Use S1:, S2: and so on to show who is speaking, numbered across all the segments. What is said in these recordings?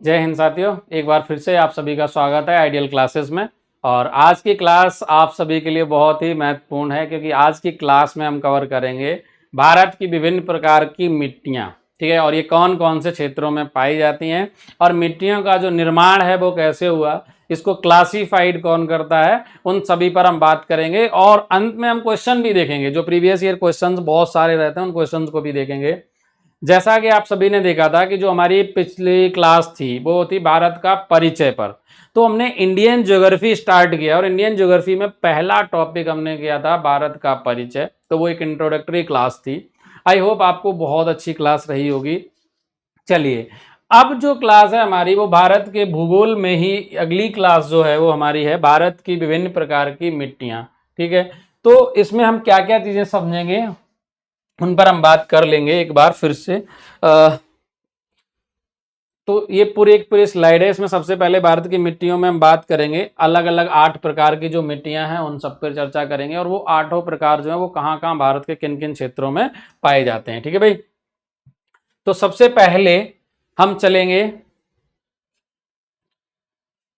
S1: जय हिंद साथियों, एक बार फिर से आप सभी का स्वागत है आइडियल क्लासेस में। और आज की क्लास आप सभी के लिए बहुत ही महत्वपूर्ण है, क्योंकि आज की क्लास में हम कवर करेंगे भारत की विभिन्न प्रकार की मिट्टियाँ। ठीक है, और ये कौन कौन से क्षेत्रों में पाई जाती हैं और मिट्टियों का जो निर्माण है वो कैसे हुआ, इसको क्लासिफाइड कौन करता है, उन सभी पर हम बात करेंगे। और अंत में हम क्वेश्चन भी देखेंगे, जो प्रीवियस ईयर क्वेश्चंस बहुत सारे रहते हैं उन क्वेश्चंस को भी देखेंगे। जैसा कि आप सभी ने देखा था कि जो हमारी पिछली क्लास थी वो थी भारत का परिचय पर, तो हमने इंडियन ज्योग्राफी स्टार्ट किया और इंडियन ज्योग्राफी में पहला टॉपिक हमने किया था भारत का परिचय। तो वो एक इंट्रोडक्टरी क्लास थी। आई होप आपको बहुत अच्छी क्लास रही होगी। चलिए, अब जो क्लास है हमारी वो भारत के भूगोल में ही अगली क्लास जो है वो हमारी है भारत की विभिन्न प्रकार की मिट्टियाँ। ठीक है, तो इसमें हम क्या क्या चीज़ें समझेंगे उन पर हम बात कर लेंगे एक बार फिर से। तो ये पूरी स्लाइड है, इसमें सबसे पहले भारत की मिट्टियों में हम बात करेंगे, अलग अलग 8 प्रकार की जो मिट्टियां हैं उन सब पर चर्चा करेंगे, और वो 8 प्रकार जो है वो कहाँ कहाँ भारत के किन किन क्षेत्रों में पाए जाते हैं। ठीक है भाई, तो सबसे पहले हम चलेंगे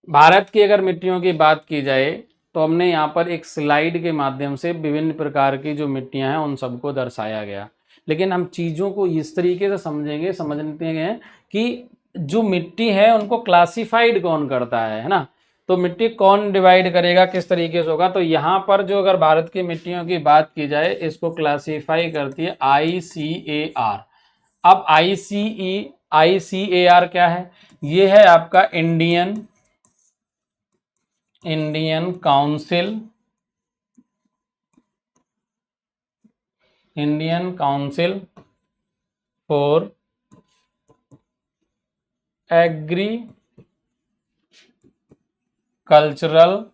S1: भारत की, अगर मिट्टियों की बात की जाए तो हमने यहाँ पर एक स्लाइड के माध्यम से विभिन्न प्रकार की जो मिट्टियां हैं उन सबको दर्शाया गया, लेकिन हम चीज़ों को इस तरीके से समझते हैं कि जो मिट्टी है उनको क्लासिफाइड कौन करता है ना। तो मिट्टी कौन डिवाइड करेगा, किस तरीके से होगा, तो यहाँ पर जो अगर भारत की मिट्टियों की बात की जाए इसको क्लासीफाई करती है ICAR। अब ICAR क्या है, ये है आपका Indian council for agricultural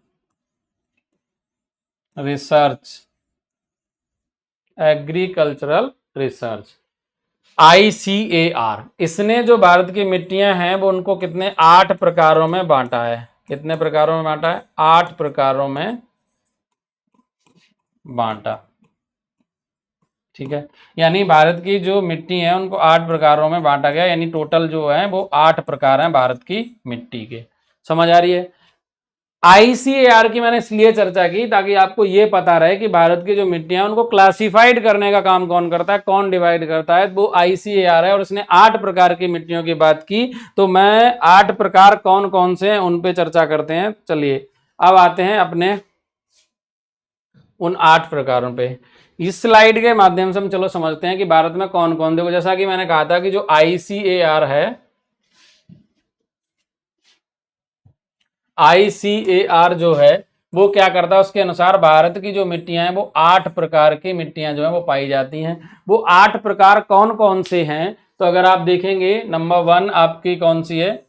S1: research ICAR। इसने जो भारत की मिट्टियां हैं वो उनको कितने 8 प्रकारों में बांटा है। कितने प्रकारों में बांटा है? 8 प्रकारों में बांटा। ठीक है, यानी भारत की जो मिट्टी है उनको 8 प्रकारों में बांटा गया, यानी टोटल जो है वो 8 प्रकार हैं भारत की मिट्टी के। समझ आ रही है? ICAR की मैंने इसलिए चर्चा की ताकि आपको ये पता रहे कि भारत की जो मिट्टियां उनको क्लासिफाइड करने का काम कौन करता है, कौन डिवाइड करता है, वो ICAR है। और उसने 8 प्रकार की मिट्टियों की बात की, तो मैं 8 प्रकार कौन कौन से हैं उन पे चर्चा करते हैं। चलिए, अब आते हैं अपने उन 8 प्रकारों पे। इस स्लाइड के माध्यम से हम चलो समझते हैं कि भारत में कौन कौन, देखो जैसा कि मैंने कहा था कि जो ICAR है, ICAR जो है वो क्या करता है, उसके अनुसार भारत की जो मिट्टियां हैं वो 8 प्रकार की मिट्टियां जो है वो पाई जाती हैं। वो 8 प्रकार कौन कौन से हैं, तो अगर आप देखेंगे नंबर 1 आपकी कौन सी है,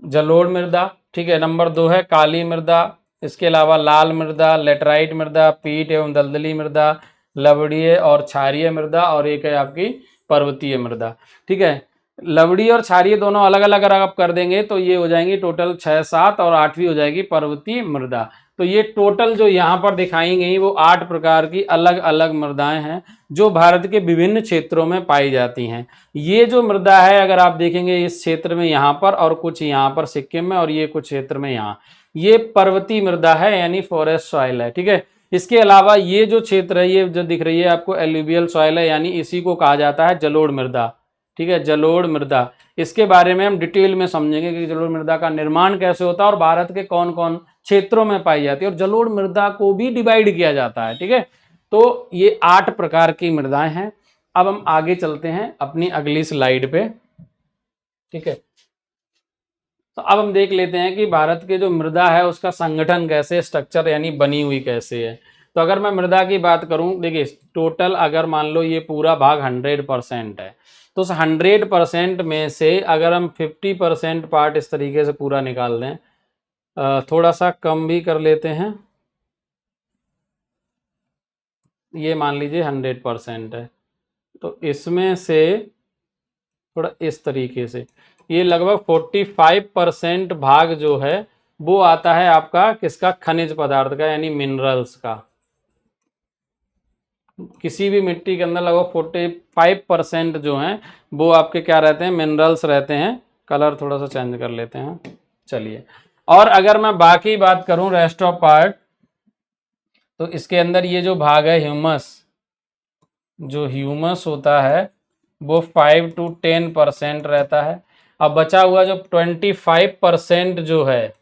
S1: जलोढ़ मृदा। ठीक है, नंबर 2 है काली मृदा, इसके अलावा लाल मृदा, लेटराइट मृदा, पीट एवं दलदली मृदा, लवणीय और क्षारीय मृदा, और एक है आपकी पर्वतीय मृदा। ठीक है, लवड़ी और क्षारीय दोनों अलग अलग अगर आप कर देंगे तो ये हो जाएंगी टोटल 6-7, और 8वीं हो जाएगी पर्वतीय मृदा। तो ये टोटल जो यहाँ पर दिखाई गई वो 8 प्रकार की अलग अलग मृदाएं हैं जो भारत के विभिन्न क्षेत्रों में पाई जाती हैं। ये जो मृदा है अगर आप देखेंगे इस क्षेत्र में यहाँ पर, और कुछ यहाँ पर सिक्किम में, और ये कुछ क्षेत्र में यहाँ, ये पर्वतीय मृदा है यानी फॉरेस्ट सॉइल है। ठीक है, इसके अलावा ये जो क्षेत्र है, ये जो दिख रही है आपको एल्यूवियल सॉइल है, यानी इसी को कहा जाता है जलोढ़ मृदा। ठीक है, जलोढ़ मृदा, इसके बारे में हम डिटेल में समझेंगे कि जलोढ़ मृदा का निर्माण कैसे होता है और भारत के कौन कौन क्षेत्रों में पाई जाती है, और जलोढ़ मृदा को भी डिवाइड किया जाता है। ठीक है, तो ये 8 प्रकार की मृदाएं हैं। अब हम आगे चलते हैं अपनी अगली स्लाइड पे। ठीक है, तो अब हम देख लेते हैं कि भारत के जो मृदा है उसका संगठन कैसे, स्ट्रक्चर यानी बनी हुई कैसे है। तो अगर मैं मृदा की बात करूं, देखिए टोटल अगर मान लो ये पूरा भाग 100% है, तो उस 100% में से अगर हम 50% पार्ट इस तरीके से पूरा निकाल दें, थोड़ा सा कम भी कर लेते हैं, ये मान लीजिए 100% है, तो इसमें से थोड़ा इस तरीके से ये लगभग 45% भाग जो है वो आता है आपका किसका, खनिज पदार्थ का यानी मिनरल्स का। किसी भी मिट्टी के अंदर लगभग 45% जो हैं वो आपके क्या रहते हैं, मिनरल्स रहते हैं। कलर थोड़ा सा चेंज कर लेते हैं। चलिए, और अगर मैं बाकी बात करूं रेस्ट ऑफ पार्ट, तो इसके अंदर ये जो भाग है ह्यूमस, जो ह्यूमस होता है वो 5 to 10% रहता है। अब बचा हुआ जो 25% जो है,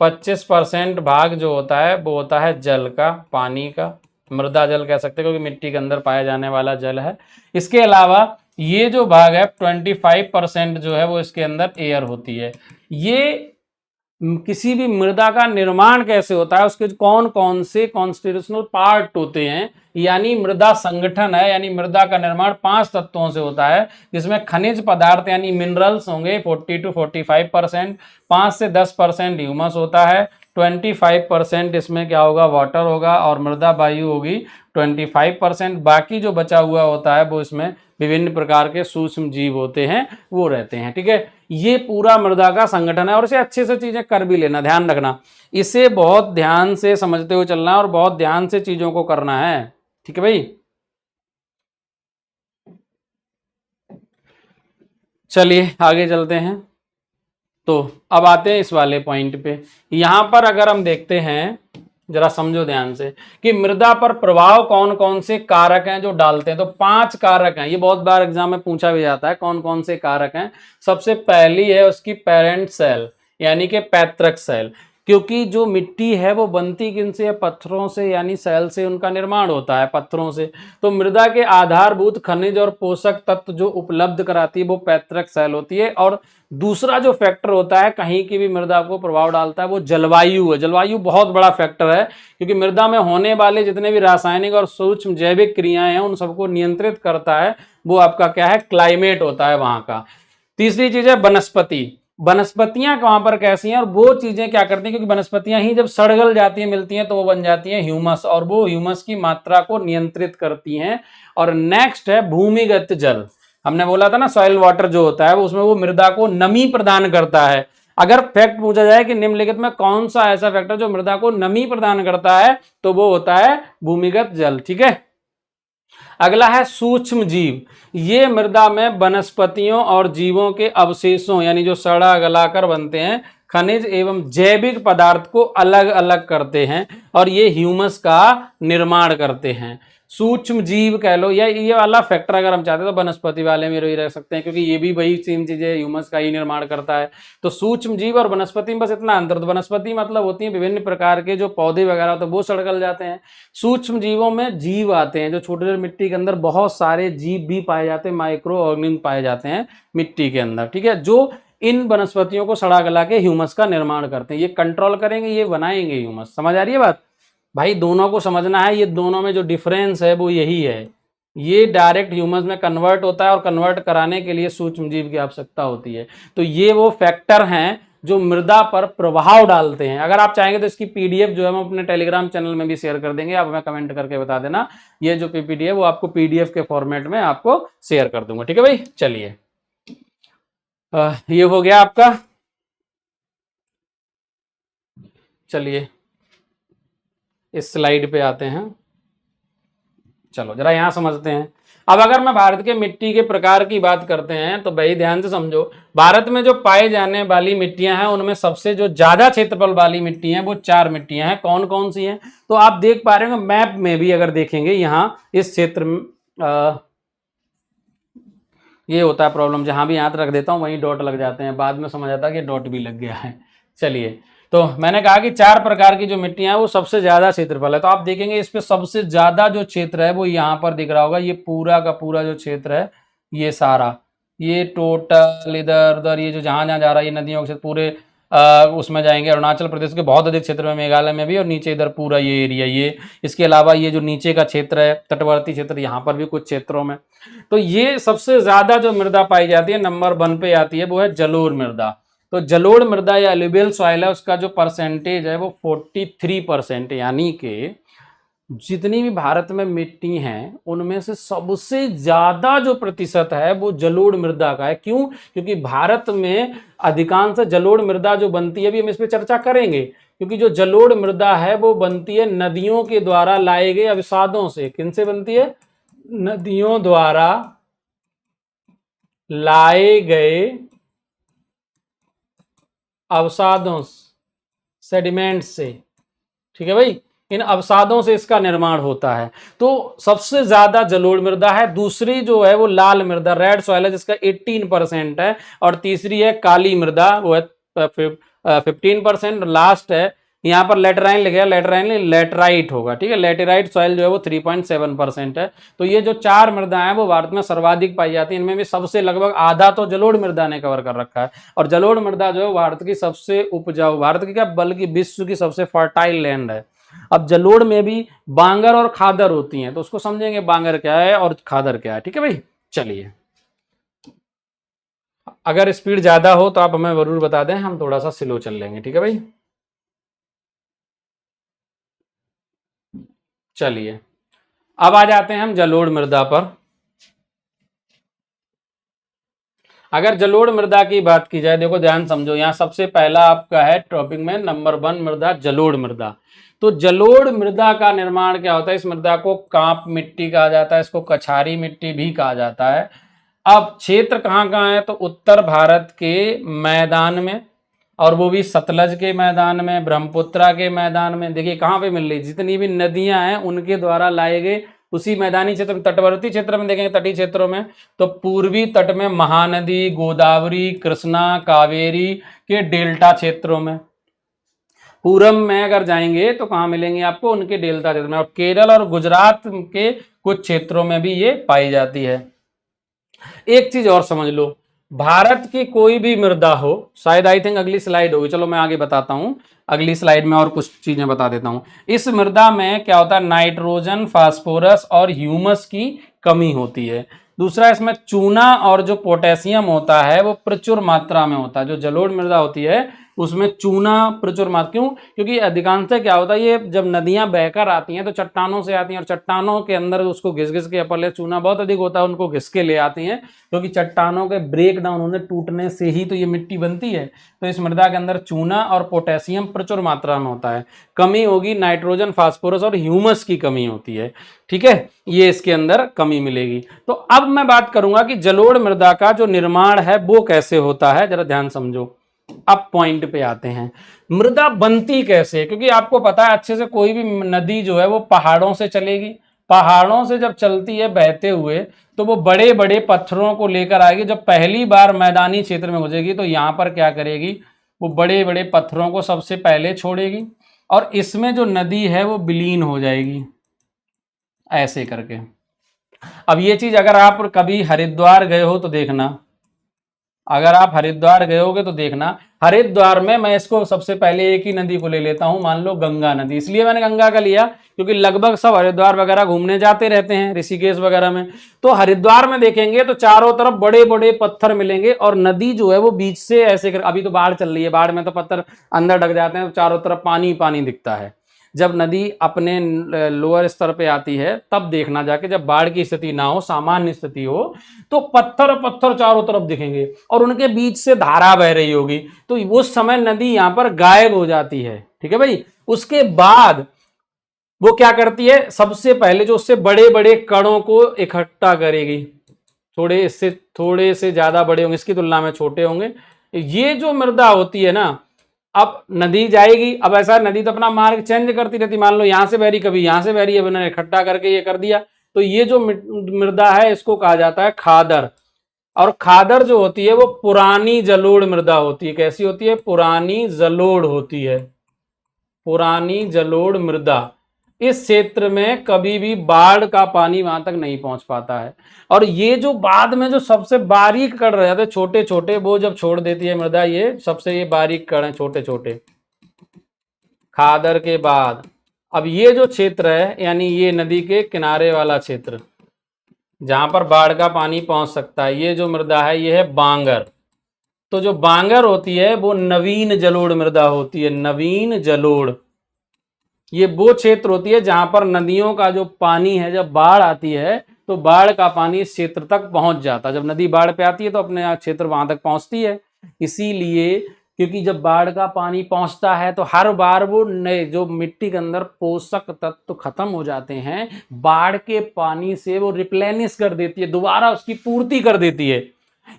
S1: 25% भाग जो होता है वो होता है जल का, पानी का, मृदा जल कह सकते हैं क्योंकि मिट्टी के अंदर पाया जाने वाला जल है। इसके अलावा ये जो भाग है 25% जो है वो इसके अंदर एयर होती है। ये किसी भी मृदा का निर्माण कैसे होता है, उसके कौन कौन से कॉन्स्टिट्यूशनल पार्ट होते हैं, यानी मृदा संगठन है, यानी मृदा का निर्माण 5 तत्वों से होता है, जिसमें खनिज पदार्थ यानी मिनरल्स होंगे 40 to 45%, 5 से 10% ह्यूमस होता है, 25% इसमें क्या होगा, वाटर होगा, और मृदा वायु होगी 25%। बाकी जो बचा हुआ होता है वो इसमें विभिन्न प्रकार के सूक्ष्म जीव होते हैं, वो रहते हैं। ठीक है, ये पूरा मृदा का संगठन है, और इसे अच्छे से चीजें कर भी लेना, ध्यान रखना, इसे बहुत ध्यान से समझते हुए चलना है और बहुत ध्यान से चीजों को करना है। ठीक है भाई, चलिए आगे चलते हैं। तो अब आते हैं इस वाले पॉइंट पे। यहां पर अगर हम देखते हैं, जरा समझो ध्यान से, कि मृदा पर प्रभाव कौन कौन से कारक हैं जो डालते हैं। तो 5 कारक हैं, ये बहुत बार एग्जाम में पूछा भी जाता है कौन कौन से कारक हैं। सबसे पहली है उसकी पेरेंट सेल, यानी कि पैतृक सेल, क्योंकि जो मिट्टी है वो बनती किन से है, पत्थरों से, यानी सेल से उनका निर्माण होता है, पत्थरों से। तो मृदा के आधारभूत खनिज और पोषक तत्व जो उपलब्ध कराती है वो पैतृक सेल होती है। और दूसरा जो फैक्टर होता है कहीं की भी मृदा को प्रभाव डालता है वो जलवायु है। जलवायु बहुत बड़ा फैक्टर है, क्योंकि मृदा में होने वाले जितने भी रासायनिक और सूक्ष्म जैविक क्रियाएं हैं उन सबको नियंत्रित करता है वो आपका क्या है, क्लाइमेट होता है वहां का। तीसरी चीज है वनस्पति। वनस्पतियां वहां पर कैसी हैं और वो चीजें क्या करती हैं, क्योंकि वनस्पतियां ही जब सड़गल जाती हैं, मिलती हैं, तो वो बन जाती हैं ह्यूमस, और वो ह्यूमस की मात्रा को नियंत्रित करती हैं। और नेक्स्ट है भूमिगत जल। हमने बोला था ना सॉइल वाटर जो होता है वो, उसमें वो मृदा को नमी प्रदान करता है। अगर फैक्ट पूछा जाए कि निम्नलिखित में कौन सा ऐसा फैक्टर जो मृदा को नमी प्रदान करता है, तो वो होता है भूमिगत जल। ठीक है, अगला है सूक्ष्म जीव। ये मृदा में वनस्पतियों और जीवों के अवशेषों, यानी जो सड़ा गलाकर बनते हैं, खनिज एवं जैविक पदार्थ को अलग अलग करते हैं और ये ह्यूमस का निर्माण करते हैं। सूक्ष्म जीव कह लो, या ये वाला फैक्टर अगर हम चाहते हैं तो वनस्पति वाले में ही रह सकते हैं, क्योंकि ये भी वही सेम चीजें ह्यूमस का ही निर्माण करता है। तो सूक्ष्म जीव और वनस्पति में बस इतना अंतर। तो वनस्पति मतलब होती है विभिन्न प्रकार के जो पौधे वगैरह होते हैं वो सड़गल जाते हैं। सूक्ष्म जीवों में जीव आते हैं जो छोटे छोटे मिट्टी के अंदर बहुत सारे जीव भी पाए जाते हैं, माइक्रो ऑर्गेनिज्म पाए जाते हैं मिट्टी के अंदर। ठीक है, जो इन वनस्पतियों को सड़ा गला के ह्यूमस का निर्माण करते हैं, ये कंट्रोल करेंगे, ये बनाएंगे ह्यूमस। समझ आ रही है बात भाई, दोनों को समझना है, ये दोनों में जो डिफरेंस है वो यही है। ये डायरेक्ट ह्यूमस में कन्वर्ट होता है और कन्वर्ट कराने के लिए सूक्ष्म जीव की आवश्यकता होती है। तो ये वो फैक्टर हैं जो मृदा पर प्रभाव डालते हैं। अगर आप चाहेंगे तो इसकी पीडीएफ जो है हम अपने टेलीग्राम चैनल में भी शेयर कर देंगे, आप हमें कमेंट करके बता देना। ये जो पीपीटी है वो आपको पीडीएफ के फॉर्मेट में आपको शेयर कर दूंगा। ठीक है भाई, चलिए ये हो गया आपका। चलिए इस स्लाइड पे आते हैं। चलो जरा यहां समझते हैं। अब अगर मैं भारत के मिट्टी के प्रकार की बात करते हैं तो भाई ध्यान से समझो, भारत में जो पाए जाने वाली मिट्टियां हैं उनमें सबसे जो ज्यादा क्षेत्रफल वाली मिट्टी हैं वो 4 मिट्टियां हैं। कौन कौन सी हैं, तो आप देख पा रहे हो मैप में भी, अगर देखेंगे यहाँ इस क्षेत्र में ये होता है प्रॉब्लम, जहां भी हाथ रख देता हूं वहीं डॉट लग जाते हैं, बाद में समझ आता है कि डॉट भी लग गया है। चलिए, तो मैंने कहा कि 4 प्रकार की जो मिट्टियां हैं वो सबसे ज्यादा क्षेत्रफल है। तो आप देखेंगे इस पे सबसे ज्यादा जो क्षेत्र है वो यहाँ पर दिख रहा होगा, ये पूरा का पूरा जो क्षेत्र है, ये सारा, ये टोटल इधर उधर ये जो जहां जहां जा रहा है, ये नदियों के पूरे उसमें जाएंगे। अरुणाचल प्रदेश के बहुत अधिक क्षेत्र में, मेघालय में भी, और नीचे इधर पूरा ये एरिया ये। इसके अलावा ये जो नीचे का क्षेत्र है, तटवर्ती क्षेत्र, यहाँ पर भी कुछ क्षेत्रों में। तो ये सबसे ज्यादा जो मृदा पाई जाती है नंबर 1 पे आती है, वो है जलोढ़ मृदा। तो जलोढ़ मृदा या एलुवियल सॉइल है, उसका जो परसेंटेज है वो 43%, यानी कि जितनी भी भारत में मिट्टी हैं उनमें से सबसे ज्यादा जो प्रतिशत है वो जलोढ़ मृदा का है। क्यों, क्योंकि भारत में अधिकांश जलोढ़ मृदा जो बनती है, अभी हम इस पर चर्चा करेंगे, क्योंकि जो जलोढ़ मृदा है वो बनती है नदियों के द्वारा लाए गए अवसादों से। किनसे बनती है, नदियों द्वारा लाए गए अवसादों, सेडिमेंट से, ठीक है भाई, इन अवसादों से इसका निर्माण होता है। तो सबसे ज्यादा जलोढ़ मृदा है, दूसरी जो है वो लाल मृदा, रेड सॉइल है, जिसका 18% है, और तीसरी है काली मृदा, वो है 15%। लास्ट है यहाँ पर लेटराइन लिखा है, लेटराइन लेटराइट होगा, ठीक है, लेटेराइट सॉइल जो है वो 3.7% है। तो ये जो चार मृदा है वो भारत में सर्वाधिक पाई जाती है। इनमें भी सबसे लगभग आधा तो जलोढ़ मृदा ने कवर कर रखा है, और जलोढ़ मृदा जो है भारत की सबसे उपजाऊ, भारत की क्या बल्कि विश्व की सबसे फर्टाइल लैंड है। अब जलोढ़ में भी बांगर और खादर होती हैं, तो उसको समझेंगे बांगर क्या है और खादर क्या है, ठीक है भाई। चलिए, अगर स्पीड ज्यादा हो तो आप हमें जरूर बता दें, हम थोड़ा सा स्लो चल लेंगे, ठीक है भाई। चलिए, अब आ जाते हैं हम जलोढ़ मृदा पर। अगर जलोढ़ मृदा की बात की जाए, देखो ध्यान समझो, यहाँ सबसे पहला आपका है टॉपिक में नंबर 1 मृदा, जलोढ़ मृदा। तो जलोढ़ मृदा का निर्माण क्या होता है, इस मृदा को कांप मिट्टी कहा जाता है, इसको कछारी मिट्टी भी कहा जाता है। अब क्षेत्र कहाँ कहाँ है, तो उत्तर भारत के मैदान में, और वो भी सतलज के मैदान में, ब्रह्मपुत्रा के मैदान में। देखिए कहाँ पे मिल रही, जितनी भी नदियां हैं उनके द्वारा लाए गए उसी मैदानी क्षेत्र में। तटवर्ती क्षेत्र में देखेंगे, तटीय क्षेत्रों में, तो पूर्वी तट में महानदी, गोदावरी, कृष्णा, कावेरी के डेल्टा क्षेत्रों में। पूरब में अगर जाएंगे तो कहाँ मिलेंगे आपको, उनके डेल्टा क्षेत्र में। और केरल और गुजरात के कुछ क्षेत्रों में भी ये पाई जाती है। एक चीज और समझ लो, भारत की कोई भी मृदा हो, शायद आई थिंक अगली स्लाइड होगी, चलो मैं आगे बताता हूं, अगली स्लाइड में और कुछ चीजें बता देता हूं। इस मृदा में क्या होता है, नाइट्रोजन, फास्फोरस और ह्यूमस की कमी होती है। दूसरा, इसमें चूना और जो पोटेशियम होता है वो प्रचुर मात्रा में होता है। जो जलोढ़ मृदा होती है उसमें चूना प्रचुर मात्रा, क्यों, क्योंकि अधिकांश क्या होता है, ये जब नदियां बहकर आती हैं तो चट्टानों से आती हैं, और चट्टानों के अंदर उसको घिस घिस के, अपन चूना बहुत अधिक होता है, उनको घिस के ले आती हैं, क्योंकि चट्टानों के ब्रेक डाउन होने, टूटने से ही तो ये मिट्टी बनती है। तो इस मृदा के अंदर चूना और पोटेशियम प्रचुर मात्रा में होता है। कमी होगी नाइट्रोजन, फास्फोरस और ह्यूमस की कमी होती है, ठीक है, ये इसके अंदर कमी मिलेगी। तो अब मैं बात करूंगा कि जलोढ़ मृदा का जो निर्माण है वो कैसे होता है, जरा ध्यान समझो। अब पॉइंट पे आते हैं, मृदा बनती कैसे, क्योंकि आपको पता है अच्छे से, कोई भी नदी जो है वो पहाड़ों से चलेगी, पहाड़ों से जब चलती है बहते हुए तो वो बड़े बड़े पत्थरों को लेकर आएगी। जब पहली बार मैदानी क्षेत्र में घुसेगी तो यहां पर क्या करेगी, वो बड़े बड़े पत्थरों को सबसे पहले छोड़ेगी, और इसमें जो नदी है वो विलीन हो जाएगी ऐसे करके। अब ये चीज अगर आप कभी हरिद्वार गए हो तो देखना, अगर आप हरिद्वार गए होगे तो देखना, हरिद्वार में मैं इसको सबसे पहले एक ही नदी को ले लेता हूं, मान लो गंगा नदी। इसलिए मैंने गंगा का लिया क्योंकि लगभग सब हरिद्वार वगैरह घूमने जाते रहते हैं, ऋषिकेश वगैरह में। तो हरिद्वार में देखेंगे तो चारों तरफ बड़े बड़े पत्थर मिलेंगे, और नदी जो है वो बीच से ऐसे अभी तो बाढ़ चल रही है, बाढ़ में तो पत्थर अंदर ढक जाते हैं, तो चारों तरफ पानी पानी दिखता है। जब नदी अपने लोअर स्तर पे आती है तब देखना जाके, जब बाढ़ की स्थिति ना हो, सामान्य स्थिति हो, तो पत्थर पत्थर चारों तरफ दिखेंगे और उनके बीच से धारा बह रही होगी, तो उस समय नदी यहां पर गायब हो जाती है, ठीक है भाई। उसके बाद वो क्या करती है, सबसे पहले जो उससे बड़े बड़े कणों को इकट्ठा करेगी, थोड़े इससे थोड़े से ज्यादा बड़े होंगे, इसकी तुलना में छोटे होंगे। ये जो मृदा होती है ना, अब नदी जाएगी, अब ऐसा नदी तो अपना मार्ग चेंज करती रहती, मान लो यहां से बहरी, कभी यहां से बहरी, अब इन्होंने इकट्ठा करके ये कर दिया। तो ये जो मृदा है इसको कहा जाता है खादर। और खादर जो होती है वो पुरानी जलोढ़ मृदा होती है। कैसी होती है, पुरानी जलोढ़ होती है, पुरानी जलोढ़ मृदा। इस क्षेत्र में कभी भी बाढ़ का पानी वहां तक नहीं पहुंच पाता है। और ये जो बाद में जो सबसे बारीक कण रह जाते हैं छोटे छोटे, वो जब छोड़ देती है मृदा, ये सबसे ये बारीक कण है छोटे छोटे, खादर के बाद अब ये जो क्षेत्र है, यानी ये नदी के किनारे वाला क्षेत्र जहां पर बाढ़ का पानी पहुंच सकता है, ये जो मृदा है ये है बांगर। तो जो बांगर होती है वो नवीन जलोढ़ मृदा होती है, नवीन जलोढ़। ये वो क्षेत्र होती है जहां पर नदियों का जो पानी है, जब बाढ़ आती है तो बाढ़ का पानी इस क्षेत्र तक पहुंच जाता है। जब नदी बाढ़ पे आती है तो अपने क्षेत्र वहां तक पहुंचती है। इसीलिए, क्योंकि जब बाढ़ का पानी पहुंचता है तो हर बार वो नए जो मिट्टी के अंदर पोषक तत्व खत्म हो जाते हैं, बाढ़ के पानी से वो रिप्लेनिश कर देती है, दोबारा उसकी पूर्ति कर देती है।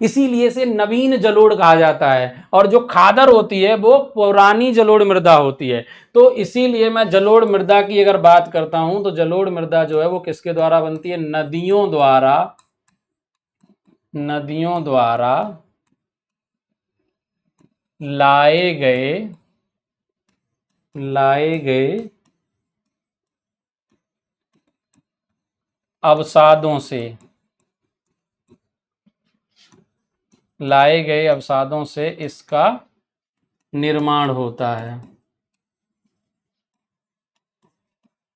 S1: इसीलिए इसे नवीन जलोढ़ कहा जाता है। और जो खादर होती है वो पुरानी जलोढ़ मृदा होती है। तो इसीलिए मैं जलोढ़ मृदा की अगर बात करता हूं तो जलोढ़ मृदा जो है वो किसके द्वारा बनती है? नदियों द्वारा लाए गए अवसादों से इसका निर्माण होता है।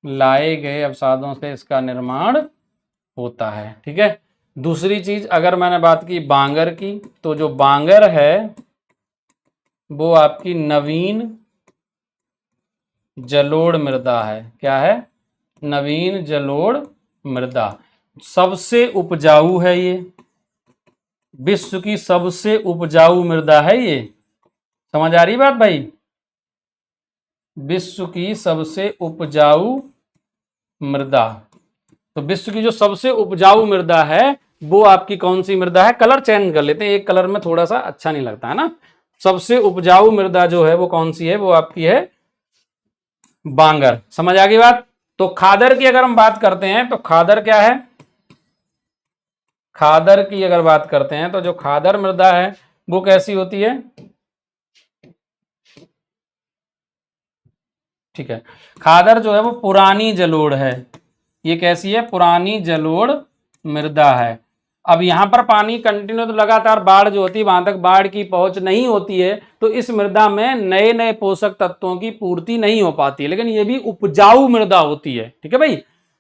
S1: लाए गए अवसादों से इसका निर्माण होता है। ठीक है। दूसरी चीज अगर मैंने बात की बांगर की, तो जो बांगर है वो आपकी नवीन जलोढ़ मृदा है। क्या है? नवीन जलोढ़ मृदा। सबसे उपजाऊ है ये, विश्व की सबसे उपजाऊ मृदा है ये। समझ आ रही बात भाई? विश्व की सबसे उपजाऊ मृदा। तो विश्व की जो सबसे उपजाऊ मृदा है वो आपकी कौन सी मृदा है? कलर चेंज कर लेते हैं, एक कलर में थोड़ा सा अच्छा नहीं लगता है ना। सबसे उपजाऊ मृदा जो है वो कौन सी है? वो आपकी है बांगर। समझ आ गई बात? तो खादर की अगर हम बात करते हैं तो खादर क्या है? खादर की अगर बात करते हैं तो जो खादर मृदा है वो कैसी होती है? ठीक है। खादर जो है वो पुरानी जलोढ़ है। ये कैसी है? पुरानी जलोढ़ मृदा है। अब यहां पर पानी कंटिन्यू तो लगातार बाढ़ जो होती है वहां तक बाढ़ की पहुंच नहीं होती है, तो इस मृदा में नए नए पोषक तत्वों की पूर्ति नहीं हो पाती है, लेकिन ये भी उपजाऊ मृदा होती है। ठीक है भाई?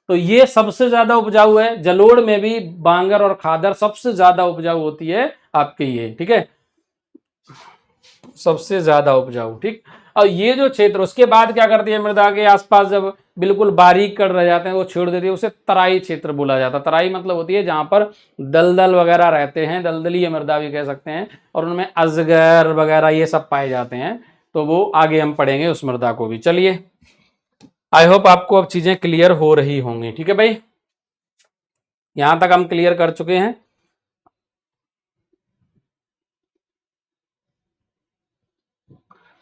S1: तो ये सबसे ज्यादा उपजाऊ है। जलोढ़ में भी बांगर और खादर सबसे ज्यादा उपजाऊ होती है आपकी ये। ठीक है, सबसे ज्यादा उपजाऊ। ठीक। और ये जो क्षेत्र उसके बाद क्या करती है? मृदा के आसपास जब बिल्कुल बारीक कण रह जाते हैं वो छोड़ देती है, उसे तराई क्षेत्र बोला जाता है। तराई मतलब होती है जहां पर दलदल वगैरह रहते हैं, दलदली मृदा भी कह सकते हैं, और उनमें अजगर वगैरह ये सब पाए जाते हैं। तो वो आगे हम पढ़ेंगे उस मृदा को भी। चलिए, आई होप आपको अब चीजें क्लियर हो रही होंगी। ठीक है भाई, यहां तक हम क्लियर कर चुके हैं।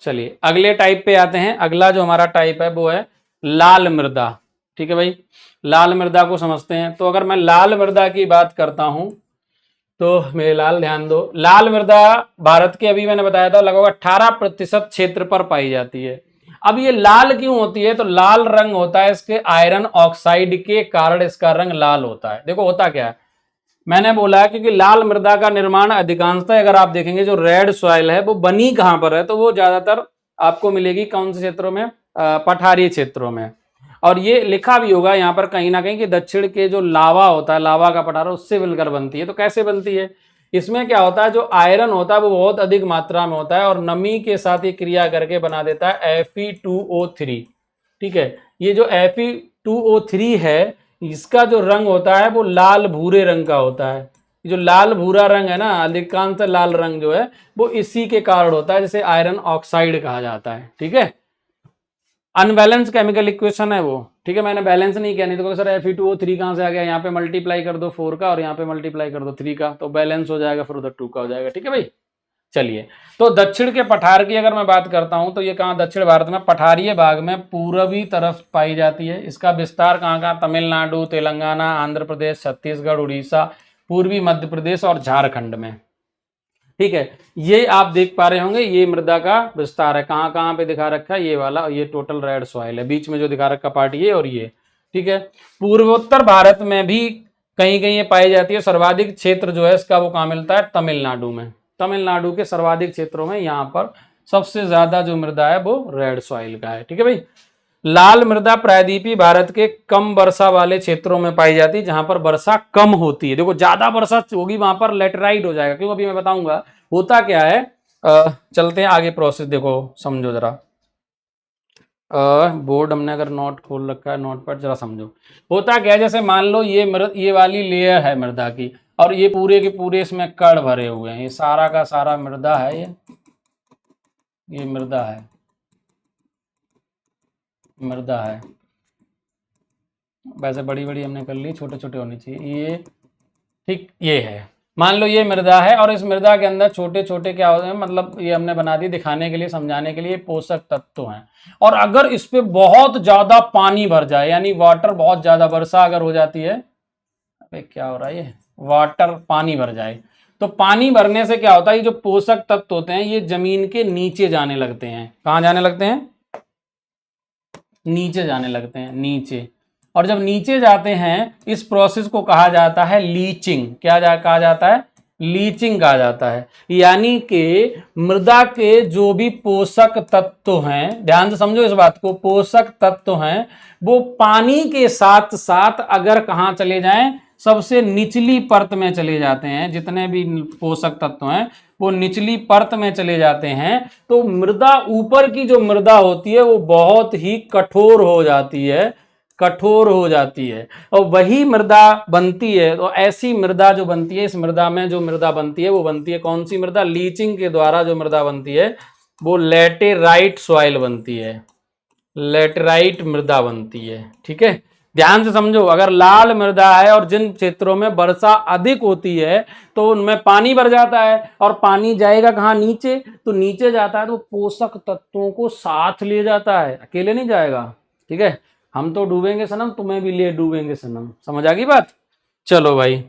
S1: चलिए अगले टाइप पे आते हैं। अगला जो हमारा टाइप है वो है लाल मृदा। ठीक है भाई, लाल मृदा को समझते हैं। तो अगर मैं लाल मृदा की बात करता हूं तो मेरे लाल ध्यान दो। लाल मृदा भारत के, अभी मैंने बताया था, लगभग 18% क्षेत्र पर पाई जाती है। अब ये लाल क्यों होती है? तो लाल रंग होता है इसके आयरन ऑक्साइड के कारण इसका रंग लाल होता है। देखो होता क्या है, मैंने बोला है क्योंकि लाल मृदा का निर्माण अधिकांशतः अगर आप देखेंगे जो रेड सॉइल है वो बनी कहां पर है? तो वो ज्यादातर आपको मिलेगी कौन से क्षेत्रों में? पठारी क्षेत्रों में। और ये लिखा भी होगा यहाँ पर कहीं ना कहीं कि दक्षिण के जो लावा होता है, लावा का पठार, उससे मिलकर बनती है। तो कैसे बनती है? इसमें क्या होता है, जो आयरन होता है वो बहुत अधिक मात्रा में होता है और नमी के साथ ही क्रिया करके बना देता है Fe2O3। ठीक है, ये जो Fe2O3 है इसका जो रंग होता है वो लाल भूरे रंग का होता है। जो लाल भूरा रंग है ना, अधिकांश लाल रंग जो है वो इसी के कारण होता है, जिसे आयरन ऑक्साइड कहा जाता है। ठीक है, अनबैलेंस केमिकल इक्वेशन है वो। ठीक है, मैंने बैलेंस नहीं किया, नहीं तो सर Fe2O3 कहां से आ गया? यहाँ पे मल्टीप्लाई कर दो 4 का और यहाँ पे मल्टीप्लाई कर दो 3 का, तो बैलेंस हो जाएगा, फिर उधर 2 का हो जाएगा। ठीक है भाई, चलिए। तो दक्षिण के पठार की अगर मैं बात करता हूं तो ये कहाँ? दक्षिण भारत में पठारीय भाग में पूर्वी तरफ पाई जाती है। इसका विस्तार कहाँ कहाँ? तमिलनाडु, तेलंगाना, आंध्र प्रदेश, छत्तीसगढ़, उड़ीसा, पूर्वी मध्य प्रदेश और झारखंड में। ठीक है, ये आप देख पा रहे होंगे, ये मृदा का विस्तार है। कहाँ कहाँ पे दिखा रखा है? ये वाला, ये टोटल रेड सॉइल है, बीच में जो दिखा रखा पार्ट ये और ये। ठीक है, पूर्वोत्तर भारत में भी कहीं कहीं ये पाई जाती है। सर्वाधिक क्षेत्र जो है इसका वो कहाँ मिलता है? तमिलनाडु में। तमिलनाडु के सर्वाधिक क्षेत्रों में यहाँ पर सबसे ज्यादा जो मृदा है वो रेड सॉइल का है। ठीक है भाई, लाल मृदा प्रायद्वीपीय भारत के कम वर्षा वाले क्षेत्रों में पाई जाती है, जहां पर वर्षा कम होती है। देखो ज्यादा वर्षा होगी वहां पर लेटराइट हो जाएगा। क्यों? अभी मैं बताऊंगा होता क्या है। चलते हैं आगे, प्रोसेस देखो, समझो जरा। बोर्ड हमने अगर नोट खोल रखा है, नोट पर जरा समझो। होता क्या है, जैसे मान लो ये वाली लेयर है मृदा की, और ये पूरे के पूरे इसमें कण भरे हुए हैं। ये सारा का सारा मृदा है, ये मृदा है, मृदा है। वैसे बड़ी बड़ी हमने कर ली, छोटे छोटे होनी चाहिए ये। ठीक, ये है। मान लो ये मृदा है और इस मृदा के अंदर छोटे छोटे क्या होते हैं, मतलब ये हमने बना दी दिखाने के लिए, समझाने के लिए, पोषक तत्व हैं। और अगर इस पे बहुत ज्यादा पानी भर जाए, यानी वाटर, बहुत ज्यादा वर्षा अगर हो जाती है, अबे क्या हो रहा है ये, वाटर, पानी भर जाए, तो पानी भरने से क्या होता है, ये जो पोषक तत्व होते हैं ये जमीन के नीचे जाने लगते हैं। कहाँ जाने लगते हैं? नीचे जाने लगते हैं, नीचे। और जब नीचे जाते हैं इस प्रोसेस को कहा जाता है लीचिंग। कहा जाता है? लीचिंग कहा जाता है। यानी कि मृदा के जो भी पोषक तत्व हैं, ध्यान से समझो इस बात को, पोषक तत्व हैं वो पानी के साथ साथ अगर कहाँ चले जाएं, सबसे निचली परत में चले जाते हैं। जितने भी पोषक तत्व हैं वो निचली परत में चले जाते हैं, तो मृदा, ऊपर की जो मृदा होती है वो बहुत ही कठोर हो जाती है, कठोर हो जाती है, और वही मृदा बनती है। तो ऐसी मृदा जो बनती है, इस मृदा में जो मृदा बनती है वो बनती है कौन सी मृदा? लीचिंग के द्वारा जो मृदा बनती है वो लैटेराइट सॉइल बनती है, लेटराइट मृदा बनती है। ठीक है, ध्यान से समझो, अगर लाल मृदा है और जिन क्षेत्रों में वर्षा अधिक होती है तो उनमें पानी भर जाता है, और पानी जाएगा कहाँ? नीचे। तो नीचे जाता है तो पोषक तत्वों को साथ ले जाता है, अकेले नहीं जाएगा। ठीक है, हम तो डूबेंगे सनम, तुम्हें भी ले डूबेंगे सनम। समझ आ गई बात? चलो भाई,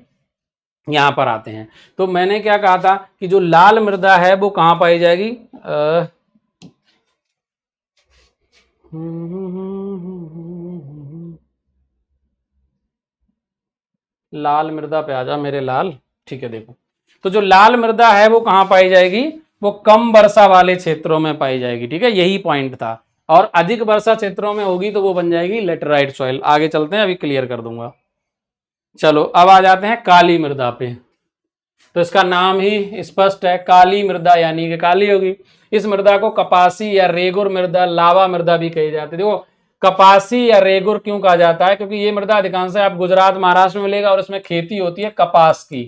S1: यहां पर आते हैं। तो मैंने क्या कहा था कि जो लाल मृदा है वो कहां पाई जाएगी? लाल मृदा पे आ जा मेरे लाल। ठीक है, देखो, तो जो लाल मृदा है वो कहां पाई जाएगी? वो कम वर्षा वाले क्षेत्रों में पाई जाएगी। ठीक है, यही पॉइंट था। और अधिक वर्षा क्षेत्रों में होगी तो वो बन जाएगी लेटराइट सॉइल। आगे चलते हैं, अभी क्लियर कर दूंगा। चलो अब आ जाते हैं काली मृदा पे। तो इसका नाम ही स्पष्ट है, काली मृदा, यानी कि काली होगी। इस मृदा को कपासी या रेगुर मृदा, लावा मृदा भी कही जाती है। देखो, कपासी या रेगुर क्यों कहा जाता है? क्योंकि ये मृदा अधिकांश आप गुजरात, महाराष्ट्र में मिलेगा, और इसमें खेती होती है कपास की।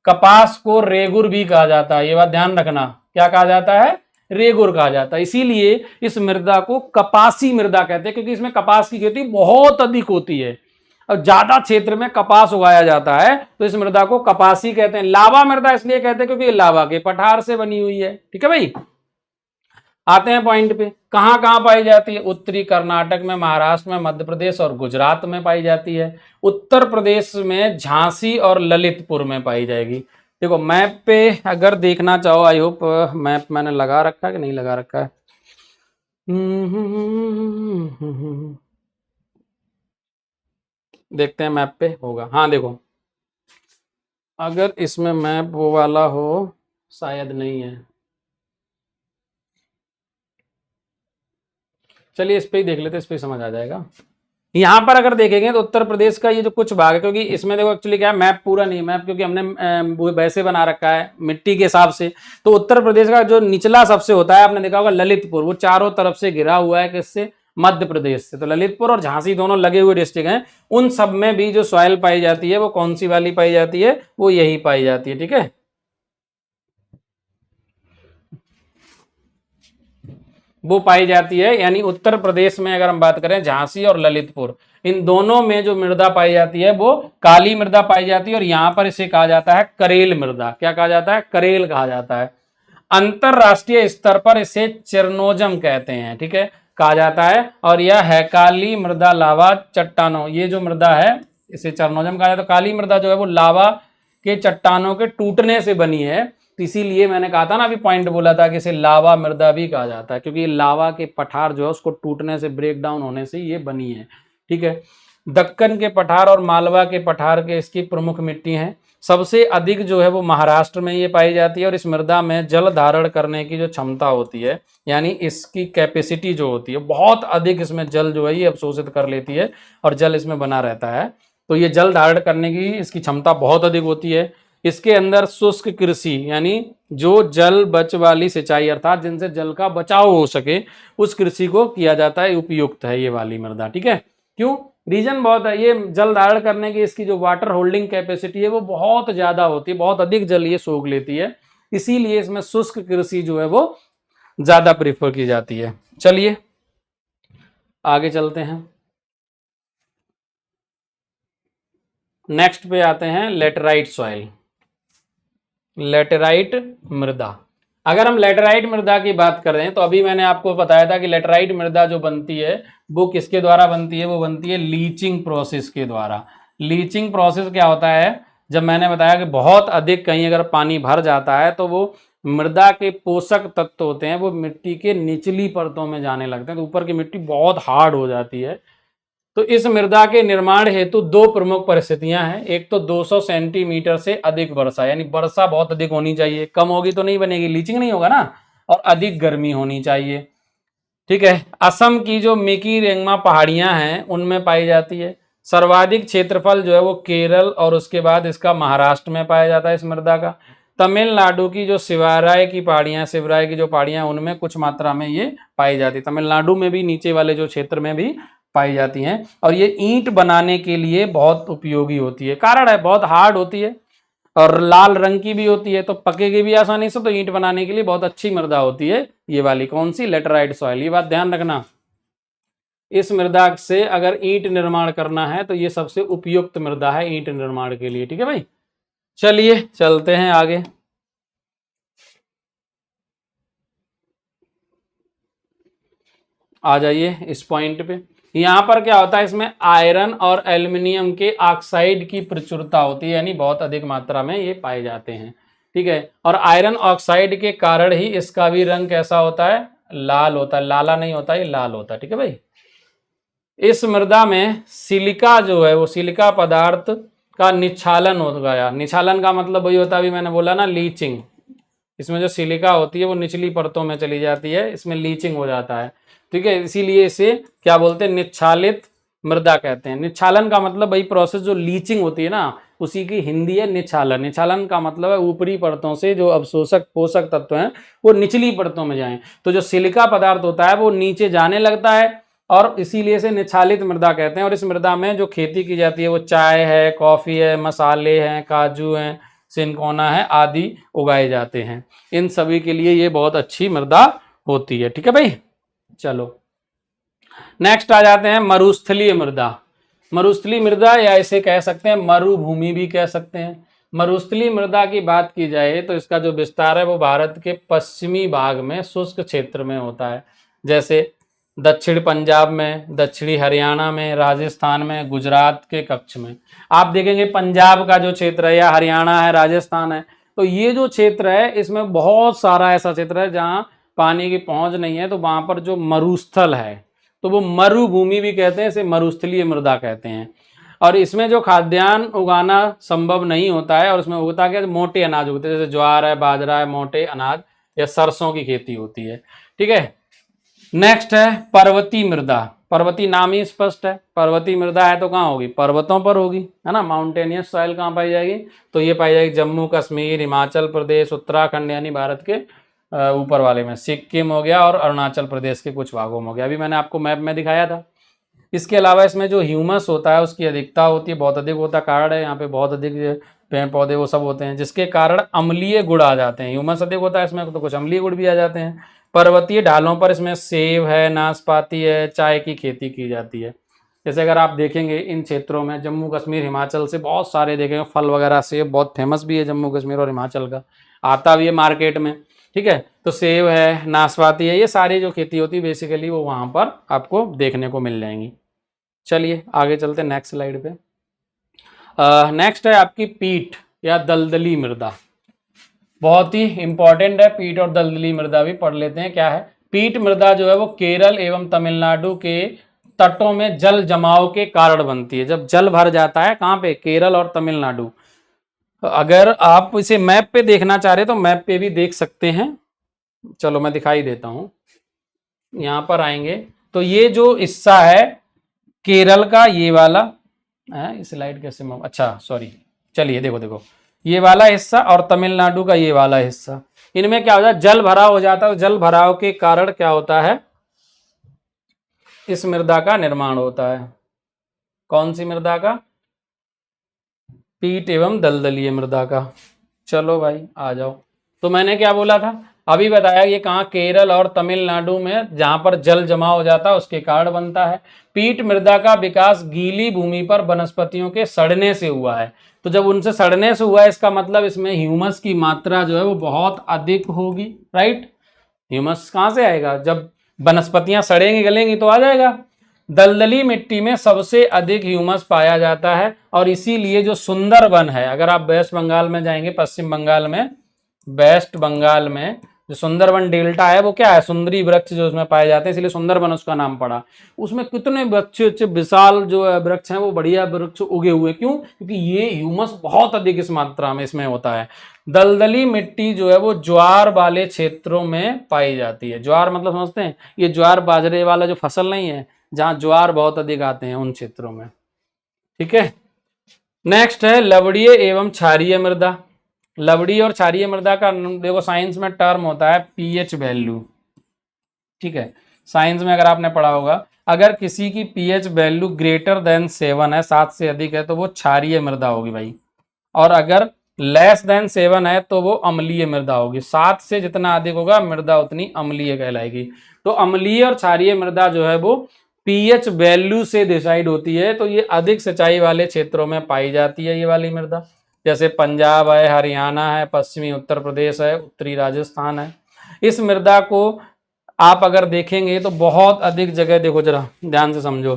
S1: कपास को रेगुर भी कहा जाता है, ये बात ध्यान रखना। क्या कहा जाता है? रेगुर कहा जाता है। इसीलिए इस मृदा को कपासी मृदा कहते हैं, क्योंकि इसमें कपास की खेती बहुत अधिक होती है और ज्यादा क्षेत्र में कपास उगाया जाता है, तो इस मृदा को कपासी कहते हैं। लावा मृदा इसलिए कहते हैं क्योंकि लावा के पठार से बनी हुई है। ठीक है भाई, आते हैं पॉइंट पे। कहां कहां पाई जाती है? उत्तरी कर्नाटक में, महाराष्ट्र में, मध्य प्रदेश और गुजरात में पाई जाती है। उत्तर प्रदेश में झांसी और ललितपुर में पाई जाएगी। देखो मैप पे अगर देखना चाहो, आई होप मैप मैंने लगा रखा है कि नहीं लगा रखा है। देखते हैं मैप पे होगा। हाँ देखो, अगर इसमें मैप वो वाला हो, शायद नहीं है। चलिए इस पे ही देख लेते, इस पे ही समझ आ जाएगा। यहाँ पर अगर देखेंगे तो उत्तर प्रदेश का ये जो कुछ भाग है, क्योंकि इसमें देखो एक्चुअली क्या है, मैप पूरा नहीं, मैप क्योंकि हमने वो वैसे बना रखा है मिट्टी के हिसाब से। तो उत्तर प्रदेश का जो निचला सबसे होता है, आपने देखा होगा ललितपुर, वो चारों तरफ से घिरा हुआ है किससे? मध्य प्रदेश से। तो ललितपुर और झांसी दोनों लगे हुए डिस्ट्रिक्ट हैं। उन सब में भी जो सॉइल पाई जाती है वो कौन सी वाली पाई जाती है? वो यही पाई जाती है। ठीक है, वो पाई जाती है, यानी उत्तर प्रदेश में अगर हम बात करें झांसी और ललितपुर, इन दोनों में जो मृदा पाई जाती है वो काली मृदा पाई जाती है। और यहां पर इसे कहा जाता है करेल मृदा। क्या कहा जाता है? करेल कहा जाता है। अंतरराष्ट्रीय स्तर पर इसे चेरनोजम कहते हैं। ठीक है, कहा जाता है। और यह है काली मृदा लावा चट्टानों, ये जो मृदा है इसे चेरनोजम कहा जाता है। काली मृदा जो है वो लावा के चट्टानों के टूटने से बनी है। तो इसीलिए मैंने कहा था ना, अभी पॉइंट बोला था कि इसे लावा मृदा भी कहा जाता है, क्योंकि लावा के पठार जो है उसको टूटने से, ब्रेक डाउन होने से ये बनी है। ठीक है, दक्कन के पठार और मालवा के पठार के इसकी प्रमुख मिट्टी हैं। सबसे अधिक जो है वो महाराष्ट्र में ये पाई जाती है। और इस मृदा में जल धारण करने की जो क्षमता होती है, यानी इसकी कैपेसिटी जो होती है, बहुत अधिक इसमें जल जो है ये अवशोषित कर लेती है और जल इसमें बना रहता है। तो ये जल धारण करने की इसकी क्षमता बहुत अधिक होती है। इसके अंदर शुष्क कृषि, यानी जो जल बच वाली सिंचाई, अर्थात जिनसे जल का बचाव हो सके, उस कृषि को किया जाता है, उपयुक्त है ये वाली मृदा। ठीक है, क्यों? रीजन बहुत है, ये जल धारण करने की इसकी जो वाटर होल्डिंग कैपेसिटी है वो बहुत ज्यादा होती है, बहुत अधिक जल ये सोख लेती है। इसीलिए इसमें शुष्क कृषि जो है वो ज्यादा प्रेफर की जाती है। चलिए आगे चलते हैं, नेक्स्ट पे आते हैं लेटराइट सॉइल। लेटेराइट मृदा। अगर हम लेटेराइट मृदा की बात करें तो अभी मैंने आपको बताया था कि लेटेराइट मृदा जो बनती है वो किसके द्वारा बनती है, वो बनती है लीचिंग प्रोसेस के द्वारा। लीचिंग प्रोसेस क्या होता है, जब मैंने बताया कि बहुत अधिक कहीं अगर पानी भर जाता है तो वो मृदा के पोषक तत्व होते हैं वो मिट्टी के निचली परतों में जाने लगते हैं, तो ऊपर की मिट्टी बहुत हार्ड हो जाती है। तो इस मृदा के निर्माण हेतु दो प्रमुख परिस्थितियां हैं। एक तो 200 सेंटीमीटर से अधिक वर्षा, यानी वर्षा बहुत अधिक होनी चाहिए, कम होगी तो नहीं बनेगी, लीचिंग नहीं होगा ना, और अधिक गर्मी होनी चाहिए। ठीक है। असम की जो मिकीरेंगमा पहाड़ियां हैं उनमें पाई जाती है। सर्वाधिक क्षेत्रफल जो है वो केरल और उसके बाद इसका महाराष्ट्र में पाया जाता है इस मृदा का। तमिलनाडु की जो शिवराय की पहाड़ियां, शिवराय की जो पहाड़ियां उनमें कुछ मात्रा में ये पाई जाती है। तमिलनाडु में भी नीचे वाले जो क्षेत्र में भी पाई जाती हैं, और ये ईंट बनाने के लिए बहुत उपयोगी होती है। कारण है बहुत हार्ड होती है और लाल रंग की भी होती है, तो पकेगी भी आसानी से, तो ईंट बनाने के लिए बहुत अच्छी मृदा होती है ये वाली। कौन सी? Laterite soil. ये बात ध्यान रखना, इस मृदा से अगर ईंट निर्माण करना है तो ये सबसे उपयुक्त मृदा है ईंट निर्माण के लिए। ठीक है भाई, चलिए चलते हैं आगे। आ जाइए इस पॉइंट पे। यहाँ पर क्या होता है, इसमें आयरन और एल्युमिनियम के ऑक्साइड की प्रचुरता होती है, यानी बहुत अधिक मात्रा में ये पाए जाते हैं। ठीक है। और आयरन ऑक्साइड के कारण ही इसका भी रंग कैसा होता है? लाल होता है। लाला नहीं होता, ये लाल होता है। ठीक है भाई। इस मृदा में सिलिका जो है वो सिलिका पदार्थ का निच्छालन हो गया। निच्छालन का मतलब वही होता है, अभी मैंने बोला ना, लीचिंग। इसमें जो सिलिका होती है वो निचली परतों में चली जाती है, इसमें लीचिंग हो जाता है। ठीक है। इसीलिए इसे क्या बोलते हैं? निच्छालित मृदा कहते हैं। निच्छालन का मतलब वही प्रोसेस जो लीचिंग होती है ना, उसी की हिंदी है निच्छालन। निच्छालन का मतलब है ऊपरी परतों से जो अवशोषक पोषक तत्व हैं वो निचली परतों में जाएं। तो जो सिलिका पदार्थ होता है वो नीचे जाने लगता है, और इसीलिए इसे निच्छालित मृदा कहते हैं। और इस मृदा में जो खेती की जाती है वो चाय है, कॉफी है, मसाले हैं, काजू हैं, सिनकोना है आदि उगाए जाते हैं। इन सभी के लिए ये बहुत अच्छी मृदा होती है। ठीक है भाई, चलो नेक्स्ट आ जाते हैं मरुस्थलीय मृदा। मरुस्थलीय मृदा, या इसे कह सकते हैं मरुभूमि भी कह सकते हैं। मरुस्थलीय मृदा की बात की जाए तो इसका जो विस्तार है वो भारत के पश्चिमी भाग में शुष्क क्षेत्र में होता है, जैसे दक्षिण पंजाब में, दक्षिणी हरियाणा में, राजस्थान में, गुजरात के कच्छ में। आप देखेंगे पंजाब का जो क्षेत्र है या हरियाणा है, राजस्थान है, तो ये जो क्षेत्र है इसमें बहुत सारा ऐसा क्षेत्र है जहाँ पानी की पहुंच नहीं है, तो वहां पर जो मरुस्थल है तो वो मरुभूमि भी कहते हैं, इसे मरुस्थलीय मृदा कहते हैं। और इसमें जो खाद्यान्न उगाना संभव नहीं होता है, और उसमें उगता क्या, मोटे अनाज उगते हैं, जैसे ज्वार है, बाजरा है, मोटे अनाज या सरसों की खेती होती है। ठीक है। नेक्स्ट है पर्वतीय मृदा। पर्वतीय नाम ही स्पष्ट है, पर्वतीय मृदा है तो कहाँ होगी? पर्वतों पर होगी, है ना। माउंटेनियस सॉइल कहाँ पाई जाएगी? तो ये पाई जाएगी जम्मू कश्मीर, हिमाचल प्रदेश, उत्तराखंड, यानी भारत के ऊपर वाले में, सिक्किम हो गया और अरुणाचल प्रदेश के कुछ भागों में हो गया। अभी मैंने आपको मैप में दिखाया था। इसके अलावा इसमें जो ह्यूमस होता है उसकी अधिकता होती है, बहुत अधिक होता है। कारण है यहाँ पे बहुत अधिक पेड़ पौधे वो सब होते हैं, जिसके कारण अम्लीय गुण आ जाते हैं। ह्यूमस अधिक होता है इसमें तो कुछ अम्लीय गुण भी आ जाते हैं। पर्वतीय ढालों पर इसमें सेब है, नाशपाती है, चाय की खेती की जाती है। जैसे अगर आप देखेंगे इन क्षेत्रों में, जम्मू कश्मीर हिमाचल से बहुत सारे देखेंगे फल वगैरह, सेब बहुत फेमस भी है जम्मू कश्मीर और हिमाचल का, आता भी है मार्केट में। ठीक है। तो सेब है, नाशपाती है, ये सारी जो खेती होती है बेसिकली वो वहाँ पर आपको देखने को मिल जाएंगी। चलिए आगे चलते हैं नेक्स्ट स्लाइड पे। नेक्स्ट है आपकी पीठ या दलदली मृदा। बहुत ही इंपॉर्टेंट है, पीठ और दलदली मृदा भी पढ़ लेते हैं। क्या है? पीठ मृदा जो है वो केरल एवं तमिलनाडु के तटों में जल जमाव के कारण बनती है। जब जल भर जाता है, कहाँ पे? केरल और तमिलनाडु। अगर आप इसे मैप पे देखना चाह रहे तो मैप पे भी देख सकते हैं। चलो मैं दिखाई देता हूं। यहां पर आएंगे तो ये जो हिस्सा है केरल का, ये वाला है, स्लाइड कैसे अच्छा सॉरी, चलिए देखो देखो, ये वाला हिस्सा और तमिलनाडु का ये वाला हिस्सा, इनमें क्या होता है? जल भराव हो जाता है। जल भराव के कारण क्या होता है? इस मृदा का निर्माण होता है। कौन सी मृदा का? पीठ एवं दलदलीय मृदा का। चलो भाई आ जाओ। तो मैंने क्या बोला था अभी बताया, ये कहाँ? केरल और तमिलनाडु में, जहां पर जल जमा हो जाता है उसके कारण बनता है। पीठ मृदा का विकास गीली भूमि पर वनस्पतियों के सड़ने से हुआ है। तो जब उनसे सड़ने से हुआ है, इसका मतलब इसमें ह्यूमस की मात्रा जो है वो बहुत अधिक होगी, राइट। ह्यूमस कहाँ से आएगा, जब वनस्पतियां सड़ेंगी गलेंगी तो आ जाएगा। दलदली मिट्टी में सबसे अधिक ह्यूमस पाया जाता है और इसीलिए जो सुंदरवन है, अगर आप वेस्ट बंगाल में जाएंगे, पश्चिम बंगाल में, वेस्ट बंगाल में जो सुंदरवन डेल्टा है वो क्या है, सुंदरी वृक्ष जो उसमें पाए जाते हैं, इसलिए सुंदरवन उसका नाम पड़ा। उसमें कितने अच्छे अच्छे विशाल जो है वृक्ष हैं, वो बढ़िया वृक्ष उगे हुए, क्यों, क्योंकि ये ह्यूमस बहुत अधिक इस मात्रा में इसमें होता है। दलदली मिट्टी जो है वो ज्वार वाले क्षेत्रों में पाई जाती है। ज्वार मतलब समझते हैं, ये ज्वार बाजरे वाला जो फसल नहीं है, जहां ज्वार बहुत अधिक आते हैं उन क्षेत्रों में, ठीक है। नेक्स्ट है लवणीय एवं क्षारीय मृदा। लवणीय और क्षारीय मृदा का देखो साइंस में टर्म होता है पीएच वैल्यू, ठीक है। साइंस में अगर आपने पढ़ा होगा, अगर किसी की पीएच वैल्यू ग्रेटर देन 7 है, 7 से अधिक है, तो वो क्षारीय मृदा होगी भाई, और अगर लेस देन 7 है तो वो अम्लीय मृदा होगी। 7 से जितना अधिक होगा मृदा उतनी अम्लीय कहलाएगी। तो अम्लीय और क्षारीय मृदा जो है वो पीएच वैल्यू से डिसाइड होती है। तो ये अधिक सिंचाई वाले क्षेत्रों में पाई जाती है ये वाली मृदा, जैसे पंजाब है, हरियाणा है, पश्चिमी उत्तर प्रदेश है, उत्तरी राजस्थान है। इस मृदा को आप अगर देखेंगे तो बहुत अधिक जगह, देखो जरा ध्यान से समझो,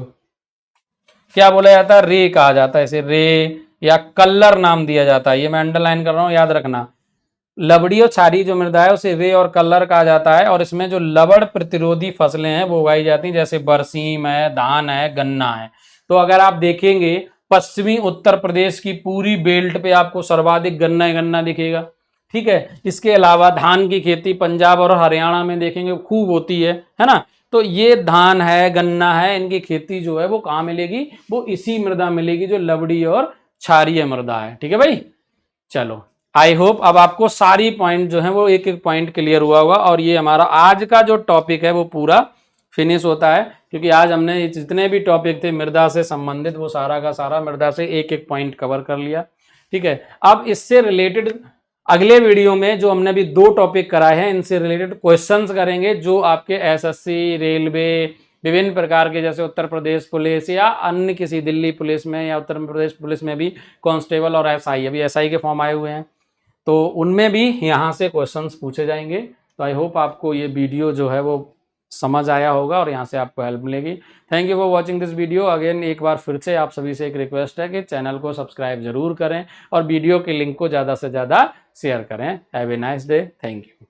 S1: क्या बोला जाता है, रे कहा जाता है इसे, रे या कल्लर नाम दिया जाता है। ये मैं अंडरलाइन कर रहा हूं, याद रखना। लवणीय और क्षारीय जो मृदा है उसे रे और कल्लर कहा जाता है, और इसमें जो लवण प्रतिरोधी फसलें हैं वो उगाई जाती हैं, जैसे बरसीम है, धान है, गन्ना है। तो अगर आप देखेंगे पश्चिमी उत्तर प्रदेश की पूरी बेल्ट पे आपको सर्वाधिक गन्ना ही गन्ना दिखेगा, ठीक है। इसके अलावा धान की खेती पंजाब और हरियाणा में देखेंगे खूब होती है ना। तो ये धान है, गन्ना है, इनकी खेती जो है वो कहाँ मिलेगी, वो इसी मृदा मिलेगी जो लवणीय और क्षारीय मृदा है, ठीक है भाई। चलो, आई होप अब आपको सारी पॉइंट जो है वो एक एक पॉइंट क्लियर हुआ होगा, और ये हमारा आज का जो टॉपिक है वो पूरा फिनिश होता है, क्योंकि आज हमने जितने भी टॉपिक थे मृदा से संबंधित वो सारा का सारा मृदा से एक एक पॉइंट कवर कर लिया, ठीक है। अब इससे रिलेटेड अगले वीडियो में जो हमने अभी 2 टॉपिक कराए हैं, इनसे रिलेटेड क्वेश्चंस करेंगे जो आपके एसएससी, रेलवे, विभिन्न प्रकार के, जैसे उत्तर प्रदेश पुलिस या अन्य किसी दिल्ली पुलिस में या उत्तर प्रदेश पुलिस में भी कांस्टेबल और एसआई, अभी एसआई के फॉर्म आए हुए हैं, तो उनमें भी यहाँ से क्वेश्चंस पूछे जाएंगे। तो आई होप आपको ये वीडियो जो है वो समझ आया होगा और यहाँ से आपको हेल्प मिलेगी। Thank you for watching this video. Again एक बार फिर से आप सभी से एक रिक्वेस्ट है कि चैनल को सब्सक्राइब जरूर करें और वीडियो के लिंक को ज़्यादा से ज़्यादा शेयर करें। Have a nice day. Thank you.